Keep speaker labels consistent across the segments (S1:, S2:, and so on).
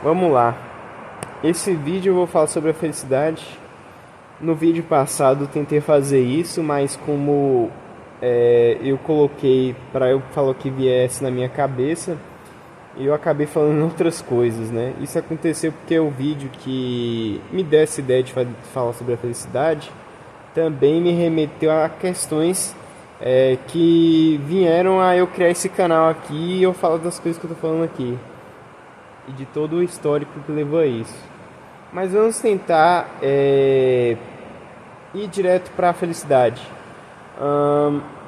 S1: Vamos lá. Esse vídeo eu vou falar sobre a felicidade. No vídeo passado eu tentei fazer isso, mas como eu coloquei para eu falar o que viesse na minha cabeça, eu acabei falando outras coisas, né? Isso aconteceu porque o vídeo que me deu essa ideia de falar sobre a felicidade também me remeteu a questões que vieram a eu criar esse canal aqui e eu falo das coisas que eu tô falando aqui e de todo o histórico que levou a isso. Mas vamos tentar ir direto para a felicidade.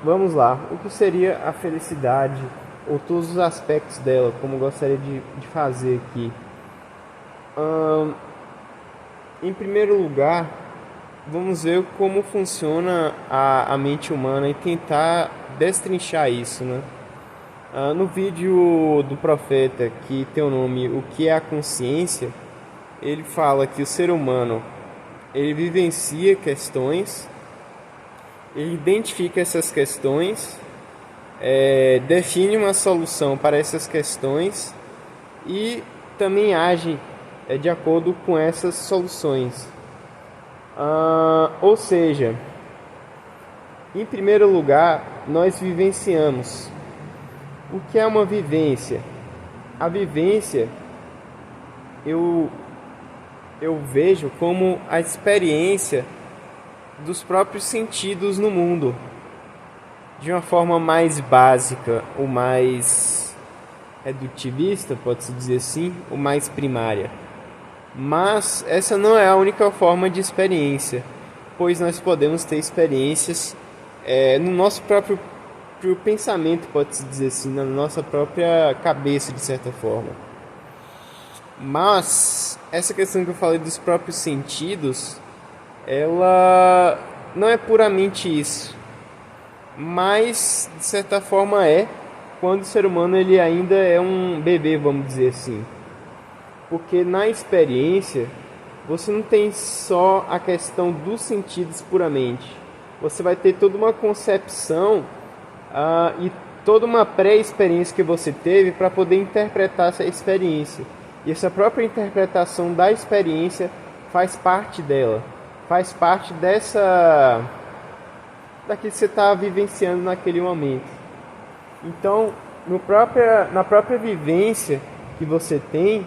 S1: Vamos lá. O que seria a felicidade ou todos os aspectos dela, como eu gostaria de fazer aqui? Em primeiro lugar, vamos ver como funciona a mente humana e tentar destrinchar isso, né? No vídeo do profeta que tem o nome O que é a consciência, ele fala que o ser humano ele vivencia questões, ele identifica essas questões, define uma solução para essas questões e também age de acordo com essas soluções. Ou seja, em primeiro lugar, nós vivenciamos. O que é uma vivência? A vivência eu vejo como a experiência dos próprios sentidos no mundo, de uma forma mais básica, ou mais redutivista, pode-se dizer assim, ou mais primária. Mas essa não é a única forma de experiência, pois nós podemos ter experiências no nosso próprio pensamento, pode-se dizer assim, na nossa própria cabeça, de certa forma. Mas essa questão que eu falei dos próprios sentidos, ela não é puramente isso, mas de certa forma quando o ser humano ele ainda é um bebê, vamos dizer assim. Porque na experiência você não tem só a questão dos sentidos puramente, você vai ter toda uma concepção e toda uma pré-experiência que você teve para poder interpretar essa experiência. E essa própria interpretação da experiência faz parte dela, faz parte daquilo que você está vivenciando naquele momento. Então, na própria vivência que você tem,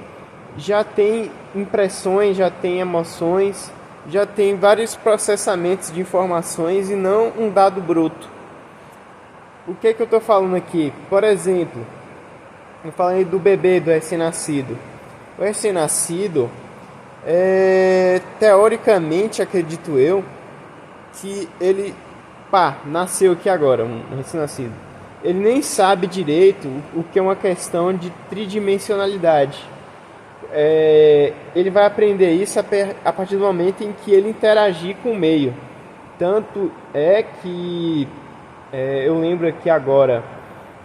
S1: já tem impressões, já tem emoções, já tem vários processamentos de informações e não um dado bruto. O que eu estou falando aqui? Por exemplo, eu falei do bebê, do recém-nascido. O recém-nascido, teoricamente, acredito eu, que ele, nasceu aqui agora, um recém-nascido. Ele nem sabe direito o que é uma questão de tridimensionalidade. Ele vai aprender isso a partir do momento em que ele interagir com o meio. Tanto é que eu lembro aqui agora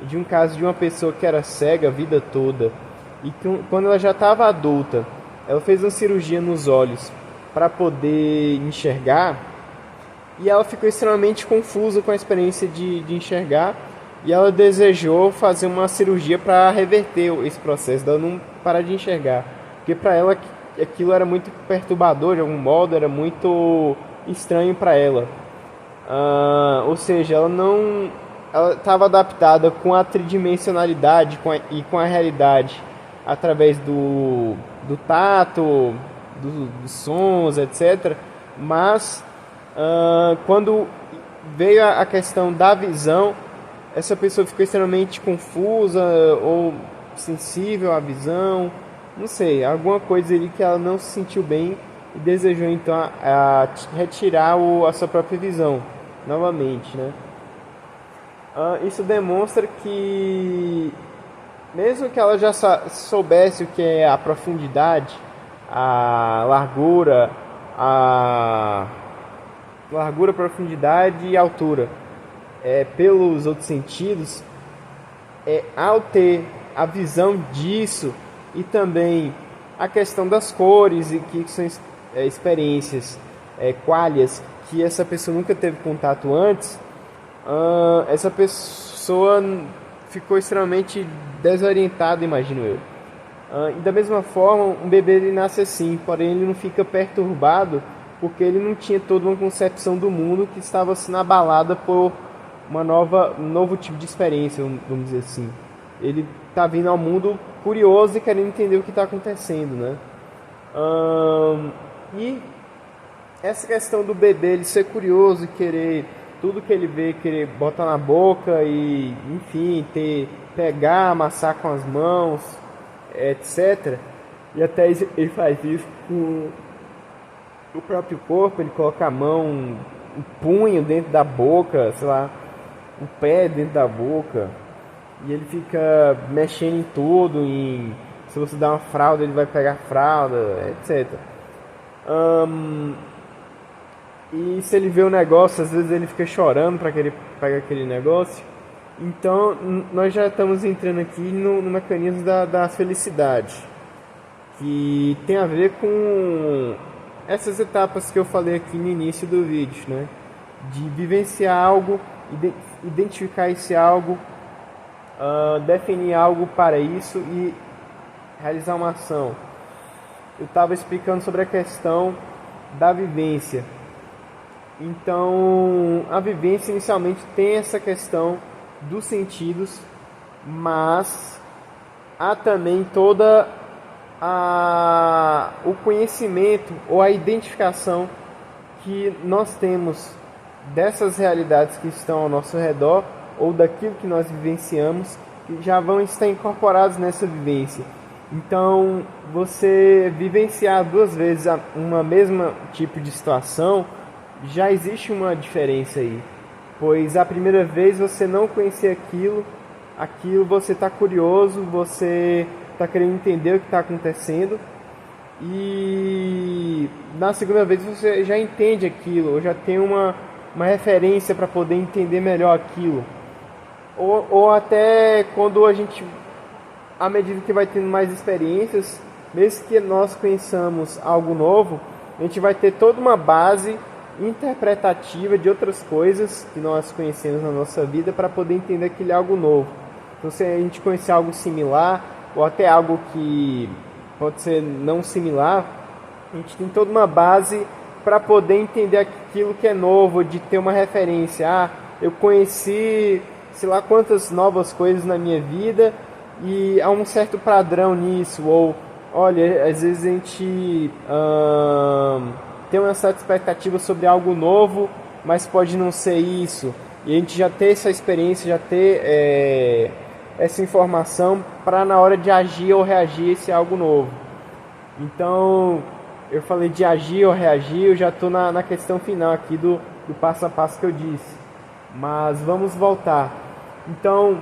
S1: de um caso de uma pessoa que era cega a vida toda e que quando ela já estava adulta, ela fez uma cirurgia nos olhos para poder enxergar e ela ficou extremamente confusa com a experiência de enxergar e ela desejou fazer uma cirurgia para reverter esse processo dela não parar de enxergar, porque para ela aquilo era muito perturbador de algum modo, era muito estranho para ela. Ou seja, ela estava adaptada com a tridimensionalidade e com a realidade através do tato, dos sons, etc. Mas quando veio a questão da visão, essa pessoa ficou extremamente confusa ou sensível à visão, não sei, alguma coisa ali que ela não se sentiu bem e desejou então retirar a sua própria visão novamente, né? Isso demonstra que mesmo que ela já soubesse o que é a profundidade, a largura, profundidade e altura, pelos outros sentidos, ao ter a visão disso e também a questão das cores e que são experiências quálias que essa pessoa nunca teve contato antes, essa pessoa ficou extremamente desorientada, imagino eu. E da mesma forma, um bebê ele nasce assim, porém ele não fica perturbado porque ele não tinha toda uma concepção do mundo que estava sendo abalada por um novo tipo de experiência, vamos dizer assim. Ele está vindo ao mundo curioso e querendo entender o que está acontecendo, né? E essa questão do bebê ele ser curioso e querer tudo que ele vê, querer botar na boca e, enfim, pegar, amassar com as mãos, etc. E até ele faz isso com o próprio corpo, ele coloca a mão, o punho dentro da boca, sei lá, o pé dentro da boca, e ele fica mexendo em tudo, se você dá uma fralda, ele vai pegar a fralda, etc. E se ele vê o negócio, às vezes ele fica chorando para que ele pegue aquele negócio. Então, nós já estamos entrando aqui no mecanismo da felicidade, que tem a ver com essas etapas que eu falei aqui no início do vídeo, né? De vivenciar algo, identificar esse algo, definir algo para isso e realizar uma ação. Eu estava explicando sobre a questão da vivência. Então, a vivência inicialmente tem essa questão dos sentidos, mas há também toda o conhecimento ou a identificação que nós temos dessas realidades que estão ao nosso redor ou daquilo que nós vivenciamos, que já vão estar incorporados nessa vivência. Então, você vivenciar duas vezes uma mesma tipo de situação, já existe uma diferença aí, pois a primeira vez você não conhecia aquilo você está curioso, você está querendo entender o que está acontecendo, e na segunda vez você já entende aquilo, ou já tem uma referência para poder entender melhor aquilo, ou até quando à medida que vai tendo mais experiências, mesmo que nós conheçamos algo novo, a gente vai ter toda uma base interpretativa de outras coisas que nós conhecemos na nossa vida para poder entender aquele algo novo. Então, se a gente conhecer algo similar ou até algo que pode ser não similar, a gente tem toda uma base para poder entender aquilo que é novo, de ter uma referência. Eu conheci sei lá quantas novas coisas na minha vida e há um certo padrão nisso, ou olha, às vezes a gente tem uma certa expectativa sobre algo novo, mas pode não ser isso, e a gente já ter essa experiência, já ter essa informação para na hora de agir ou reagir esse algo novo. Então, eu falei de agir ou reagir, eu já estou na questão final aqui do passo a passo que eu disse, mas vamos voltar. Então,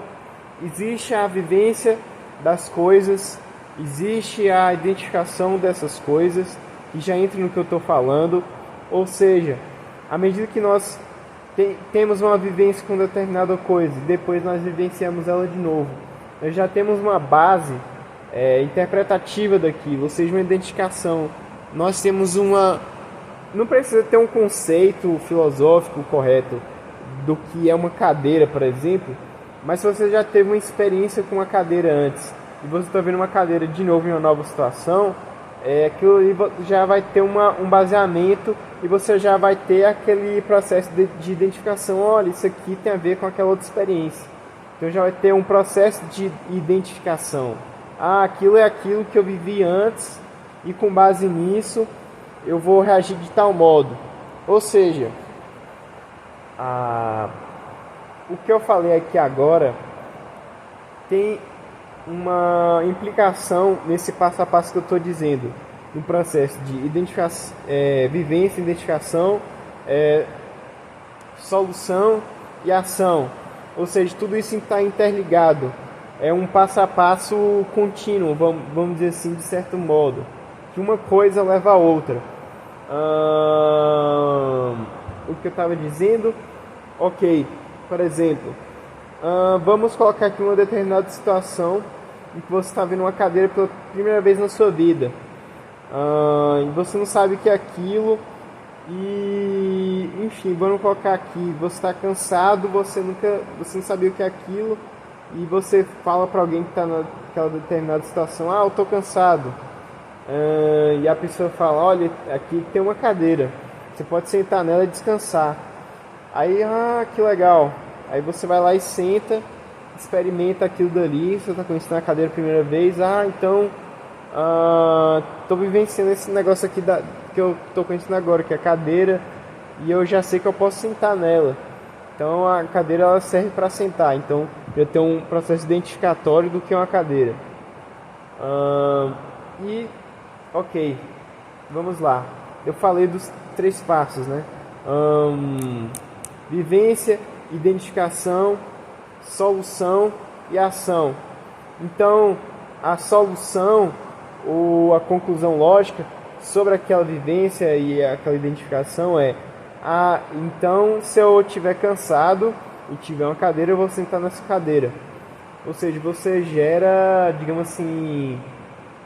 S1: existe a vivência das coisas, existe a identificação dessas coisas, que já entra no que eu estou falando, ou seja, à medida que nós temos uma vivência com determinada coisa, depois nós vivenciamos ela de novo, nós já temos uma base interpretativa daquilo, ou seja, uma identificação. Nós temos não precisa ter um conceito filosófico correto do que é uma cadeira, por exemplo, mas se você já teve uma experiência com uma cadeira antes e você está vendo uma cadeira de novo em uma nova situação, aquilo já vai ter um baseamento e você já vai ter aquele processo de identificação. Olha, isso aqui tem a ver com aquela outra experiência. Então já vai ter um processo de identificação. Aquilo é aquilo que eu vivi antes e com base nisso eu vou reagir de tal modo. Ou seja, o que eu falei aqui agora tem uma implicação nesse passo a passo que eu estou dizendo, no processo de vivência, identificação, solução e ação. Ou seja, tudo isso está interligado. É um passo a passo contínuo, vamos dizer assim, de certo modo, que uma coisa leva a outra. O que eu estava dizendo? Ok, por exemplo, vamos colocar aqui uma determinada situação em que você está vendo uma cadeira pela primeira vez na sua vida, e você não sabe o que é aquilo, e enfim, vamos colocar aqui, você está cansado, você não sabia o que é aquilo, e você fala para alguém que está naquela determinada situação, eu estou cansado. E a pessoa fala, olha, aqui tem uma cadeira, você pode sentar nela e descansar. Aí, que legal. Aí você vai lá e senta, experimenta aquilo dali, você está conhecendo a cadeira a primeira vez, então estou vivenciando esse negócio aqui que eu estou conhecendo agora, que é a cadeira, e eu já sei que eu posso sentar nela. Então a cadeira ela serve para sentar, então eu tenho um processo identificatório do que é uma cadeira. Ok, vamos lá. Eu falei dos 3 passos, né? Vivência, identificação, solução e ação. Então, a solução ou a conclusão lógica sobre aquela vivência e aquela identificação é: então se eu estiver cansado e tiver uma cadeira, eu vou sentar nessa cadeira. Ou seja, você gera, digamos assim,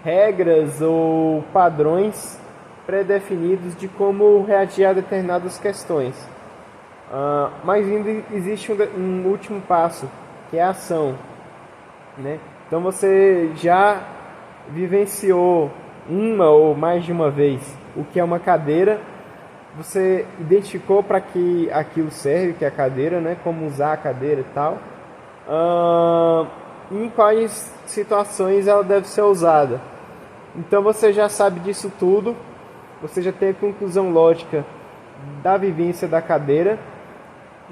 S1: regras ou padrões pré-definidos de como reagir a determinadas questões. Mas ainda existe um último passo, que é a ação, né? Então você já vivenciou uma ou mais de uma vez o que é uma cadeira, você identificou para que aquilo serve, que é a cadeira, né? Como usar a cadeira e tal, em quais situações ela deve ser usada. Então você já sabe disso tudo, você já tem a conclusão lógica da vivência da cadeira,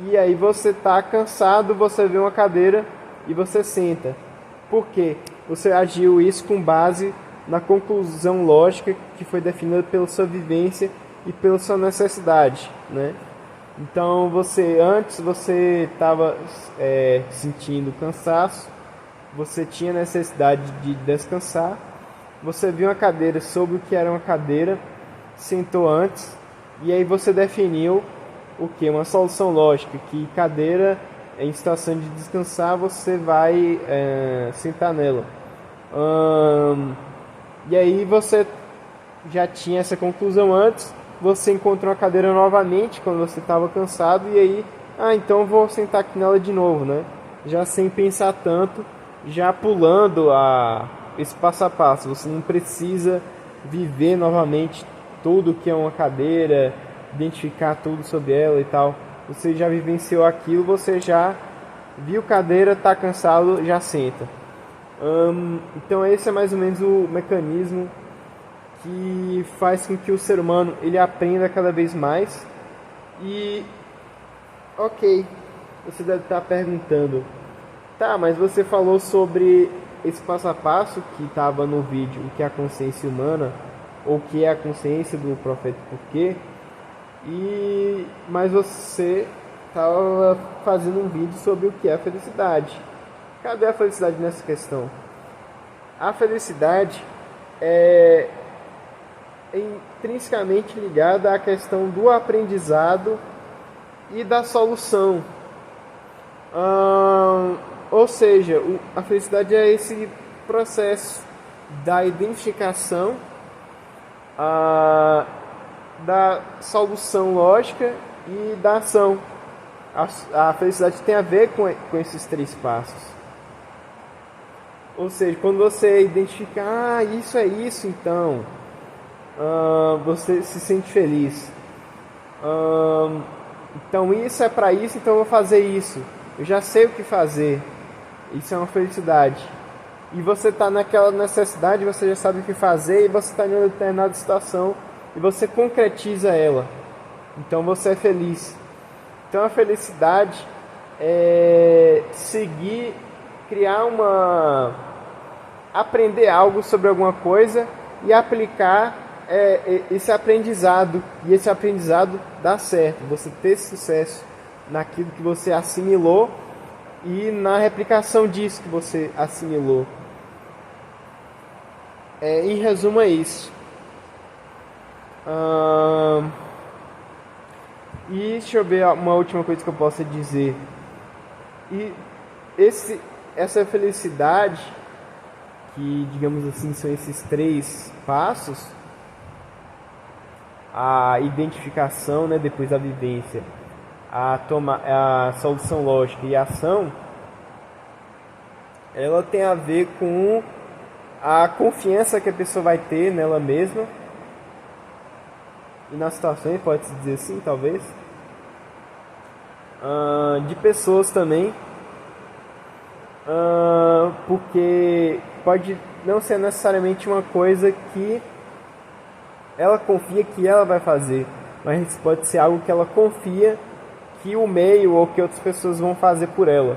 S1: e aí você está cansado, você vê uma cadeira e você senta. Por quê? Você agiu isso com base na conclusão lógica que foi definida pela sua vivência e pela sua necessidade, né? Então antes você estava sentindo cansaço, você tinha necessidade de descansar, você viu uma cadeira, soube o que era uma cadeira, sentou antes, e aí você definiu o que? Uma solução lógica, que cadeira, em situação de descansar, você vai sentar nela. E aí você já tinha essa conclusão antes, você encontrou a cadeira novamente quando você estava cansado, e aí, então vou sentar aqui nela de novo, né? Já sem pensar tanto, já pulando esse passo a passo. Você não precisa viver novamente tudo que é uma cadeira, identificar tudo sobre ela e tal. Você já vivenciou aquilo, você já viu cadeira, está cansado, já senta. Então esse é mais ou menos o mecanismo que faz com que o ser humano ele aprenda cada vez mais. E ok, você deve estar perguntando, mas você falou sobre esse passo a passo que estava no vídeo, o que é a consciência humana, ou o que é a consciência do Profeta Porquê, mas você estava fazendo um vídeo sobre o que é a felicidade. Cadê a felicidade nessa questão? A felicidade é intrinsecamente ligada à questão do aprendizado e da solução. Ou seja, a felicidade é esse processo da identificação, da solução lógica e da ação. A felicidade tem a ver com esses 3 passos. Ou seja, quando você identifica, isso é isso, então você se sente feliz. Então isso é para isso, então eu vou fazer isso. Eu já sei o que fazer. Isso é uma felicidade. E você está naquela necessidade, você já sabe o que fazer, e você está em uma determinada situação e você concretiza ela. Então você é feliz. Então a felicidade é aprender algo sobre alguma coisa e aplicar esse aprendizado. E esse aprendizado dá certo. Você ter sucesso naquilo que você assimilou e na replicação disso que você assimilou. Em resumo é isso. E deixa eu ver uma última coisa que eu possa dizer. E essa felicidade, que digamos assim são esses 3 passos: a identificação, né, depois a vivência, a solução lógica e a ação, ela tem a ver com a confiança que a pessoa vai ter nela mesma e nas situações, pode-se dizer assim, talvez, de pessoas também, porque pode não ser necessariamente uma coisa que ela confia que ela vai fazer, mas pode ser algo que ela confia que o meio ou que outras pessoas vão fazer por ela.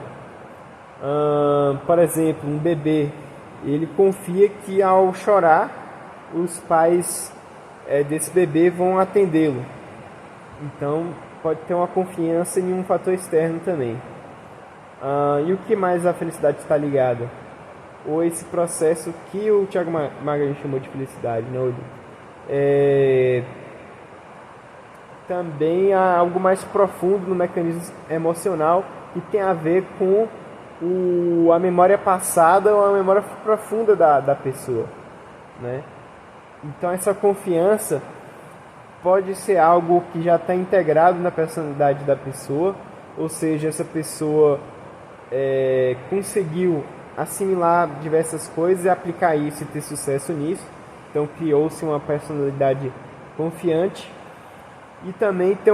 S1: Por exemplo, um bebê, ele confia que ao chorar os pais desse bebê vão atendê-lo. Então pode ter uma confiança em um fator externo também. E o que mais a felicidade está ligada? Ou esse processo que o Thiago Magalhães chamou de felicidade, né? Também há algo mais profundo no mecanismo emocional que tem a ver com a memória passada ou a memória profunda da pessoa, né? Então essa confiança pode ser algo que já está integrado na personalidade da pessoa, ou seja, essa pessoa conseguiu assimilar diversas coisas e aplicar isso e ter sucesso nisso, então criou-se uma personalidade confiante. E também tem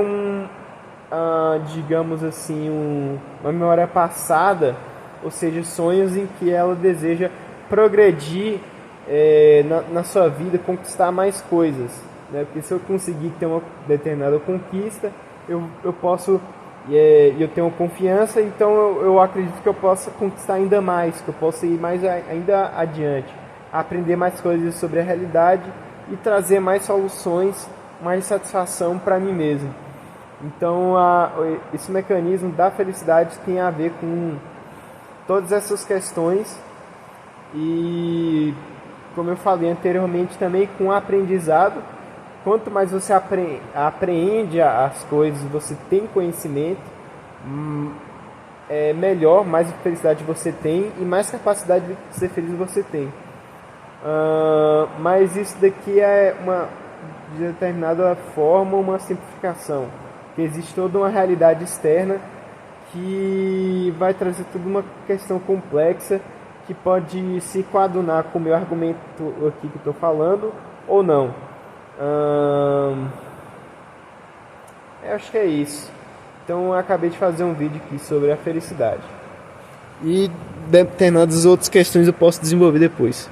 S1: digamos assim, uma memória passada, ou seja, sonhos em que ela deseja progredir na sua vida, conquistar mais coisas, né? Porque se eu conseguir ter uma determinada conquista, eu posso, eu tenho confiança, então eu acredito que eu possa conquistar ainda mais, que eu possa ir mais ainda adiante, aprender mais coisas sobre a realidade e trazer mais soluções, mais satisfação para mim mesmo. Então esse mecanismo da felicidade tem a ver com todas essas questões e, como eu falei anteriormente, também com o aprendizado. Quanto mais você aprende as coisas, você tem conhecimento, melhor, mais felicidade você tem e mais capacidade de ser feliz você tem. Mas isso daqui é de determinada forma uma simplificação, que existe toda uma realidade externa que vai trazer toda uma questão complexa que pode se coadunar com o meu argumento aqui que estou falando ou não. Eu acho que é isso. Então eu acabei de fazer um vídeo aqui sobre a felicidade e determinadas outras questões eu posso desenvolver depois.